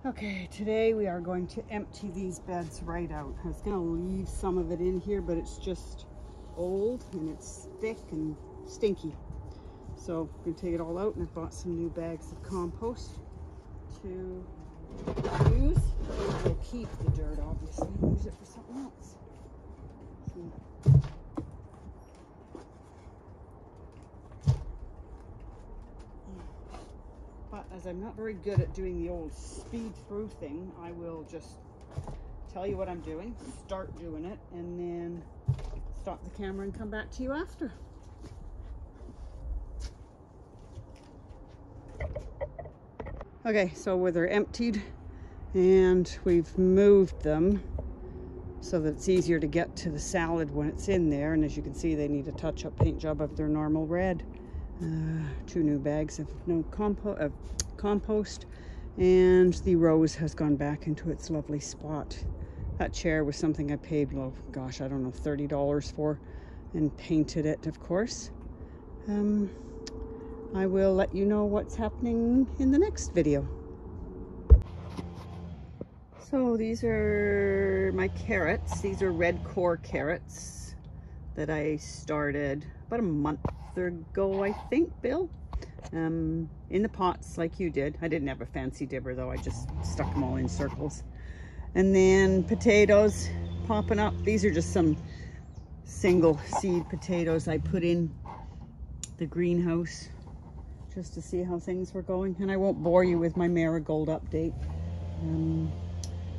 Okay, today we are going to empty these beds right out. I was going to leave some of it in here, but it's just old and it's thick and stinky. So I'm going to take it all out, and I bought some new bags of compost to use. We'll keep the dirt, obviously, and use it for something else. But as I'm not very good at doing the old speed through thing, I will just tell you what I'm doing, start doing it, and then stop the camera and come back to you after. Okay, so they're emptied and we've moved them so that it's easier to get to the salad when it's in there. And as you can see, they need a touch-up paint job of their normal red. 2 new bags of compost, and the rose has gone back into its lovely spot. That chair was something I paid, oh gosh, I don't know, $30 for, and painted it, of course. I will let you know what's happening in the next video. So these are my carrots. These are red core carrots that I started about a month ago, I think, Bill. In the pots like you did. I didn't have a fancy dibber though, I just stuck them all in circles. And then potatoes popping up. These are just some single seed potatoes I put in the greenhouse just to see how things were going. And I won't bore you with my marigold update.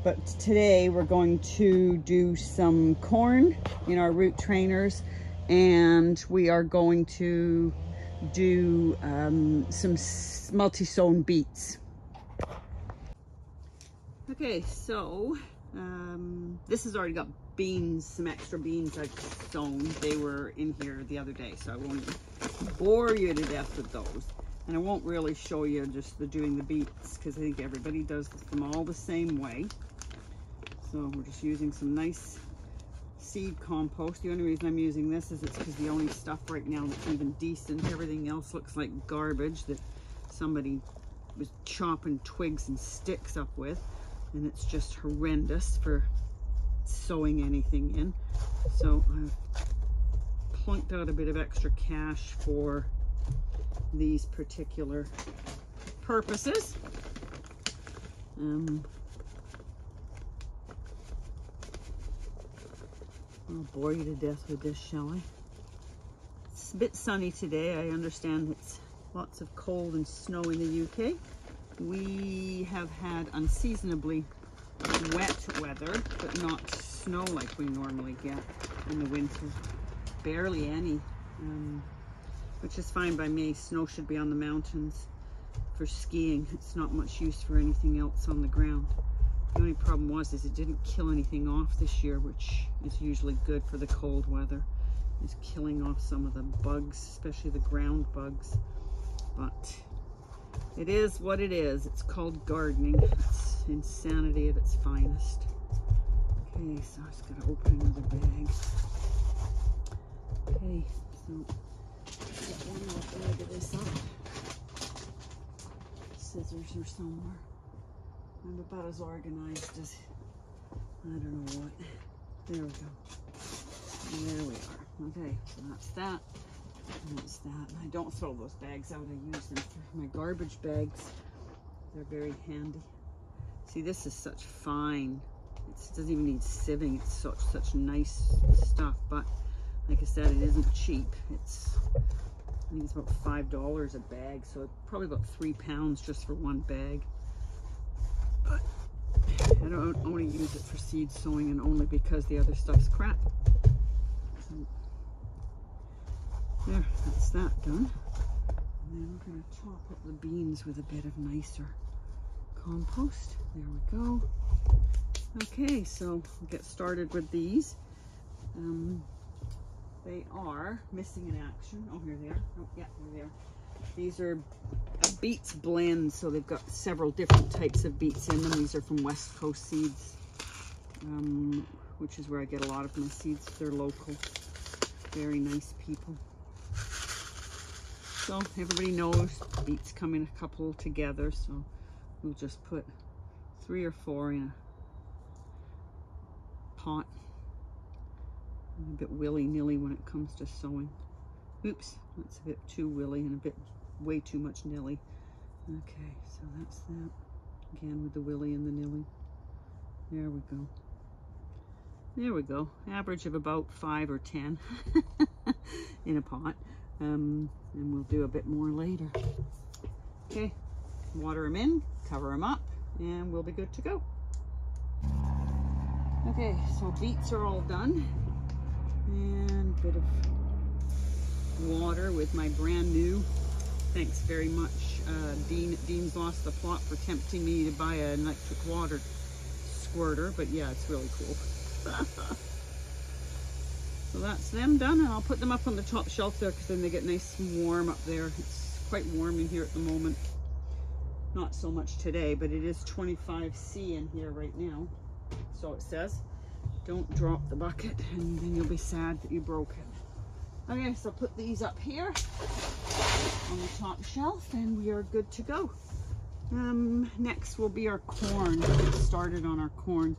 But today we're going to do some corn in our root trainers, and we are going to do some multi-sown beets. Okay, so this has already got beans, some extra beans I've sown. They were in here the other day, so I won't bore you to death with those. And I won't really show you just doing the beets, because I think everybody does them all the same way. So we're just using some nice seed compost. The only reason I'm using this is it's because the only stuff right now that's even decent. Everything else looks like garbage that somebody was chopping twigs and sticks up with, and it's just horrendous for sowing anything in. So I've plunked out a bit of extra cash for these particular purposes. I'll bore you to death with this, shall I? It's a bit sunny today. I understand it's lots of cold and snow in the UK. We have had unseasonably wet weather, but not snow like we normally get in the winter. Barely any, which is fine by me. Snow should be on the mountains for skiing. It's not much use for anything else on the ground. The only problem is it didn't kill anything off this year, which is usually good for the cold weather. It's killing off some of the bugs, especially the ground bugs. But it is what it is. It's called gardening. It's insanity at its finest. Okay, so I just gotta open another bag. Okay, so get one more leg of this up. Scissors are somewhere. I'm about as organized as I don't know what. There we go. There we are. Okay, so that's that. And that's that. And I don't throw those bags out. I use them for my garbage bags. They're very handy. See, this is such fine. It doesn't even need sieving. It's such nice stuff. But like I said, it isn't cheap. I think it's about $5 a bag. So probably about 3 pounds just for one bag. But I don't only use it for seed sowing, and only because the other stuff's crap. So there, that's that done. And then we're going to top up the beans with a bit of nicer compost. There we go. Okay, so we'll get started with these. They are missing in action. Oh, here they are. Oh, yeah, there they are. These are a beets blend, so they've got several different types of beets in them. These are from West Coast Seeds, which is where I get a lot of my seeds. They're local, very nice people. So everybody knows beets come in a couple together, so we'll just put 3 or 4 in a pot. I'm a bit willy-nilly when it comes to sowing. Oops, that's a bit too willy and a bit way too much nilly. Okay, so that's that. Again with the willy and the nilly. There we go. There we go. Average of about 5 or 10 in a pot. And we'll do a bit more later. Okay, water them in, cover them up, and we'll be good to go. Okay, so beets are all done. And a bit of water with my brand new, thanks very much, Dean's lost the plot for tempting me to buy an electric water squirter, but yeah, it's really cool. So that's them done, and I'll put them up on the top shelf there because then they get nice and warm up there. It's quite warm in here at the moment. Not so much today, but it is 25°C in here right now. So it says, don't drop the bucket and then you'll be sad that you broke it. Okay, so put these up here on the top shelf and we are good to go. Next will be our corn. We'll get started on our corn.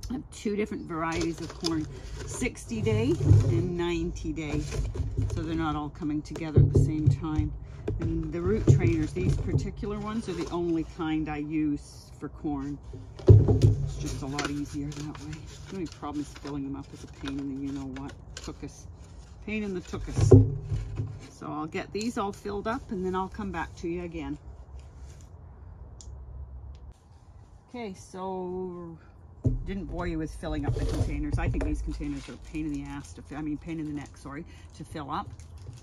I have 2 different varieties of corn, 60-day and 90-day. So they're not all coming together at the same time. And the root trainers, these particular ones are the only kind I use for corn. It's just a lot easier that way. The only problem is filling them up is a pain in the you-know-what. Pain in the tuchus. So I'll get these all filled up and then I'll come back to you again. Okay, so didn't bore you with filling up the containers. I think these containers are a pain in the ass to pain in the neck, sorry, to fill up.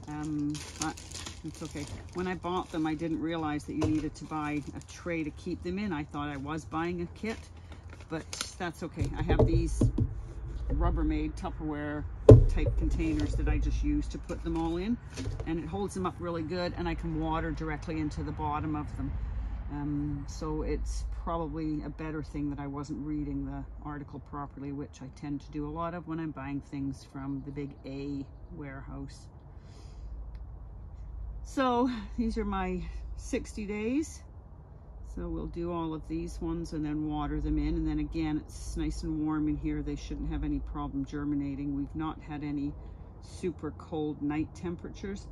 But it's okay. When I bought them, I didn't realize that you needed to buy a tray to keep them in. I thought I was buying a kit, but that's okay. I have these Rubbermaid Tupperware type containers that I just use to put them all in, and it holds them up really good, and I can water directly into the bottom of them. So it's probably a better thing that I wasn't reading the article properly, which I tend to do a lot of when I'm buying things from the big A warehouse. So these are my 60 days. So we'll do all of these ones and then water them in. And then again, it's nice and warm in here. They shouldn't have any problem germinating. We've not had any super cold night temperatures.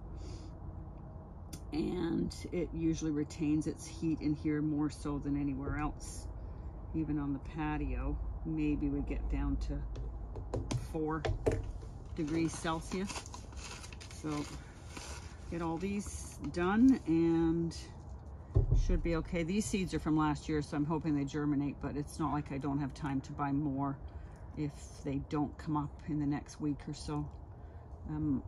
And it usually retains its heat in here more so than anywhere else. Even on the patio, maybe we get down to 4 degrees Celsius. So get all these done and should be okay. These seeds are from last year, so I'm hoping they germinate, but it's not like I don't have time to buy more if they don't come up in the next week or so.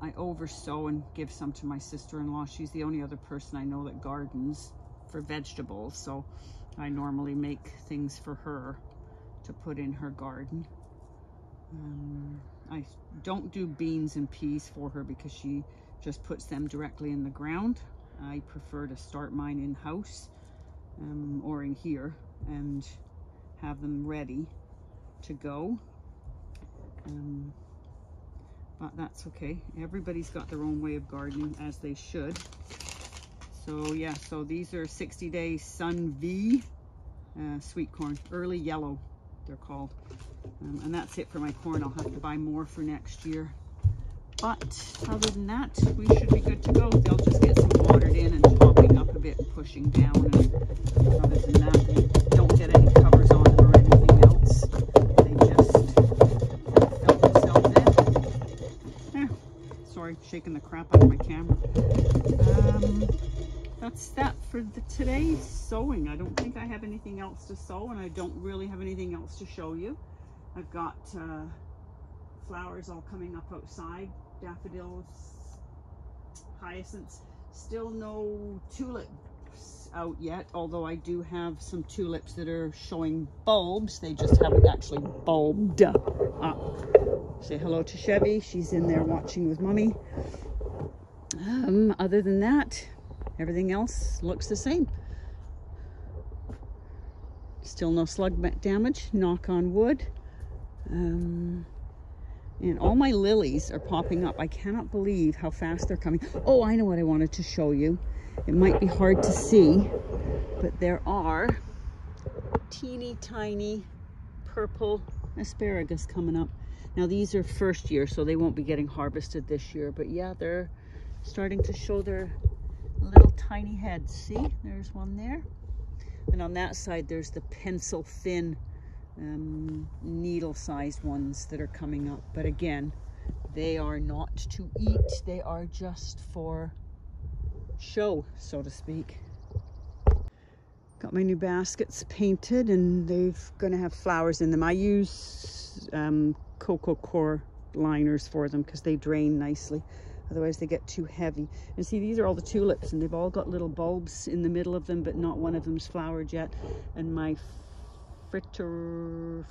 I oversow and give some to my sister-in-law. She's the only other person I know that gardens for vegetables, so I normally make things for her to put in her garden. I don't do beans and peas for her because she just puts them directly in the ground. I prefer to start mine in-house or in here and have them ready to go. But that's okay. Everybody's got their own way of gardening, as they should. So yeah, so these are 60-day Sun V sweet corn, early yellow they're called. And that's it for my corn. I'll have to buy more for next year. But other than that, we should be good to go. They'll just get some watered in and topping up a bit and pushing down. And other than that, they don't get any covers on them or anything else. They just fill themselves in. There. Sorry, shaking the crap out of my camera. That's that for today's sowing. I don't think I have anything else to sow, and I don't really have anything else to show you. I've got flowers all coming up outside. Daffodils, hyacinths, still no tulips out yet, although I do have some tulips that are showing bulbs. They just haven't actually bulbed up. Say hello to Chevy. She's in there watching with Mummy. Other than that, everything else looks the same. Still no slug damage, knock on wood. And all my lilies are popping up. I cannot believe how fast they're coming. Oh, I know what I wanted to show you. It might be hard to see, but there are teeny tiny purple asparagus coming up. Now these are first year, so they won't be getting harvested this year, but yeah, they're starting to show their little tiny heads. See, there's one there. And on that side, there's the pencil thin needle-sized ones that are coming up. But again, they are not to eat. They are just for show, so to speak. Got my new baskets painted, and they're gonna have flowers in them. I use cocoa core liners for them because they drain nicely. Otherwise they get too heavy. And see, these are all the tulips, and they've all got little bulbs in the middle of them, but not one of them's flowered yet. And my fritillary,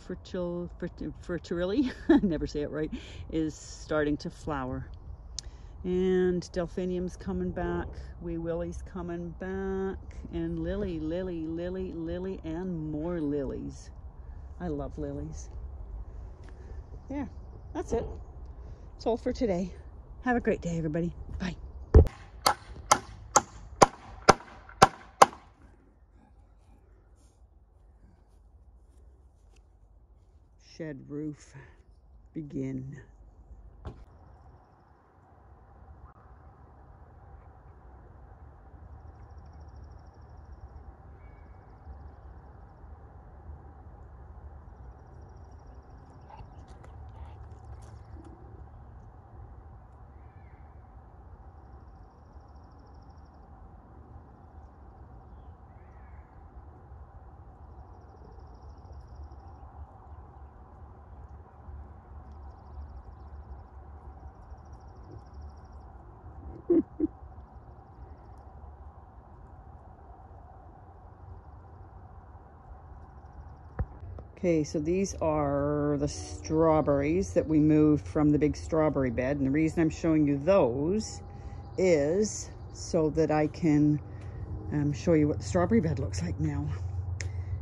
I never say it right, is starting to flower. And delphinium's coming back, wee willy's coming back, and lily, and more lilies. I love lilies. There, that's it. That's all for today. Have a great day, everybody. Bye. Shed roof, begin. Okay, so these are the strawberries that we moved from the big strawberry bed. And the reason I'm showing you those is so that I can show you what the strawberry bed looks like now.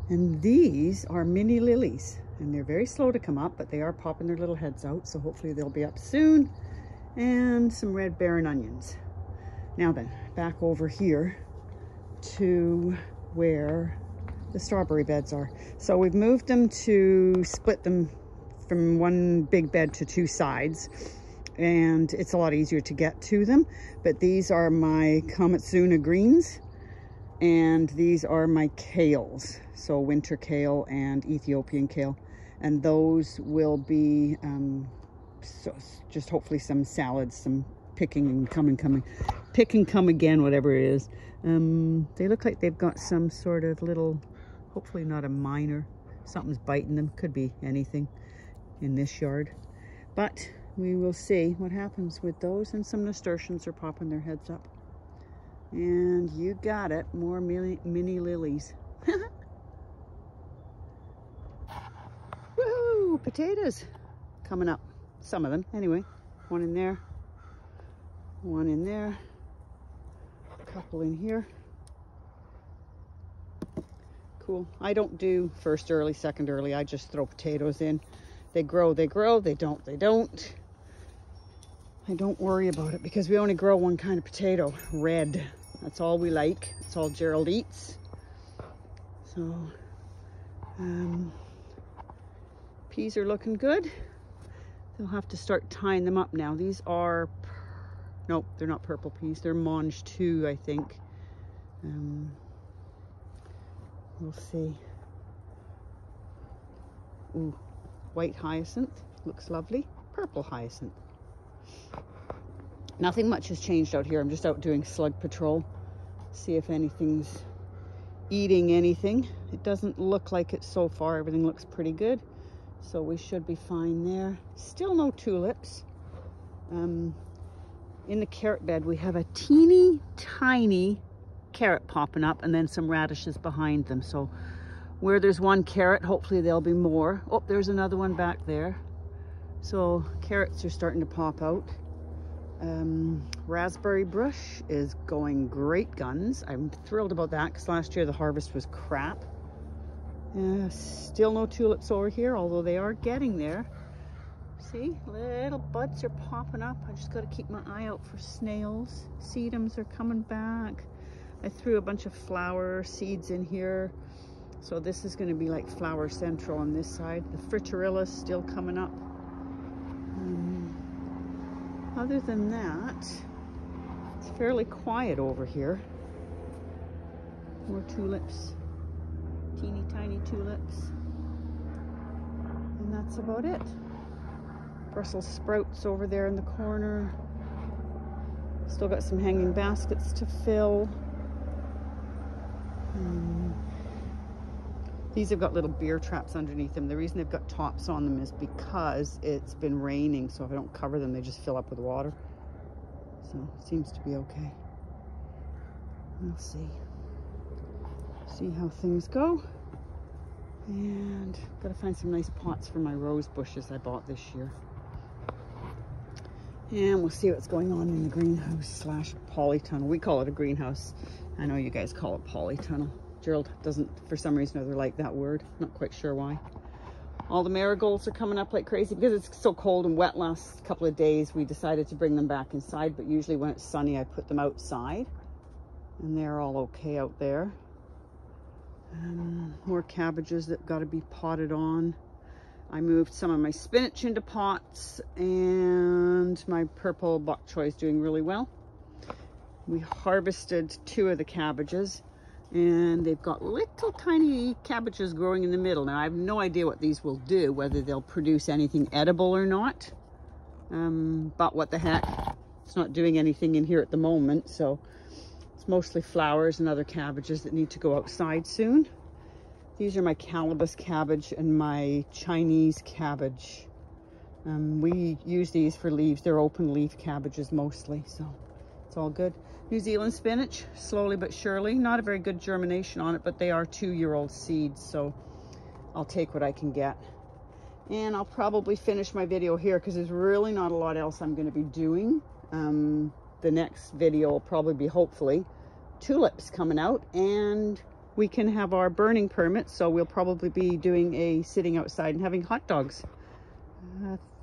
And these are mini lilies, and they're very slow to come up, but they are popping their little heads out. So hopefully they'll be up soon. And some red Baron onions. Now then, back over here to where the strawberry beds are. So we've moved them to split them from one big bed to two sides, and it's a lot easier to get to them. But these are my Komatsuna greens, and these are my kales. So winter kale and Ethiopian kale, and those will be so just hopefully some salads, some picking and pick and come again, whatever it is. They look like they've got some sort of little, hopefully not a minor, something's biting them, could be anything in this yard, but we will see what happens with those. And some nasturtiums are popping their heads up, and you got it, more mini lilies. Woohoo! Potatoes coming up, some of them anyway. One in there, one in there, a couple in here. Cool. I don't do first early, second early. I just throw potatoes in. They grow, they grow. They don't, they don't. I don't worry about it because we only grow one kind of potato, red. That's all we like. That's all Gerald eats. So, peas are looking good. They'll have to start tying them up now. These are, nope, they're not purple peas. They're Mange 2, I think. We'll see. Ooh, white hyacinth, looks lovely. Purple hyacinth. Nothing much has changed out here. I'm just out doing slug patrol. See if anything's eating anything. It doesn't look like it so far. Everything looks pretty good. So we should be fine there. Still no tulips. In the carrot bed, we have a teeny tiny carrot popping up, and then some radishes behind them. So where there's one carrot, hopefully there'll be more. Oh, there's another one back there. So carrots are starting to pop out. Raspberry bush is going great guns. I'm thrilled about that because last year the harvest was crap. Still no tulips over here, although they are getting there. See, little buds are popping up. I just got to keep my eye out for snails. Sedums are coming back. I threw a bunch of flower seeds in here. So this is going to be like flower central on this side. The Friturilla's still coming up. Other than that, it's fairly quiet over here. More tulips, teeny tiny tulips. And that's about it. Brussels sprouts over there in the corner. Still got some hanging baskets to fill. These have got little beer traps underneath them. The reason they've got tops on them is because it's been raining, so if I don't cover them, they just fill up with water. So it seems to be okay. We'll see. See how things go. And gotta find some nice pots for my rose bushes I bought this year. And we'll see what's going on in the greenhouse slash polytunnel. We call it a greenhouse. I know you guys call it polytunnel. Gerald doesn't, for some reason or other, like that word. Not quite sure why. All the marigolds are coming up like crazy. Because it's so cold and wet last couple of days, we decided to bring them back inside. But usually when it's sunny, I put them outside. And they're all okay out there. More cabbages that got to be potted on. I moved some of my spinach into pots, and my purple bok choy is doing really well. We harvested 2 of the cabbages, and they've got little tiny cabbages growing in the middle. Now I have no idea what these will do, whether they'll produce anything edible or not. But what the heck, it's not doing anything in here at the moment, so it's mostly flowers and other cabbages that need to go outside soon. These are my calabash cabbage and my Chinese cabbage. We use these for leaves. They're open leaf cabbages mostly, so it's all good. New Zealand spinach, slowly but surely. Not a very good germination on it, but they are 2-year-old seeds, so I'll take what I can get. And I'll probably finish my video here because there's really not a lot else I'm going to be doing. The next video will probably be, hopefully, tulips coming out, and we can have our burning permit, so we'll probably be doing a sitting outside and having hot dogs.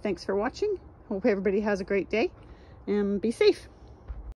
Thanks for watching. Hope everybody has a great day, and be safe.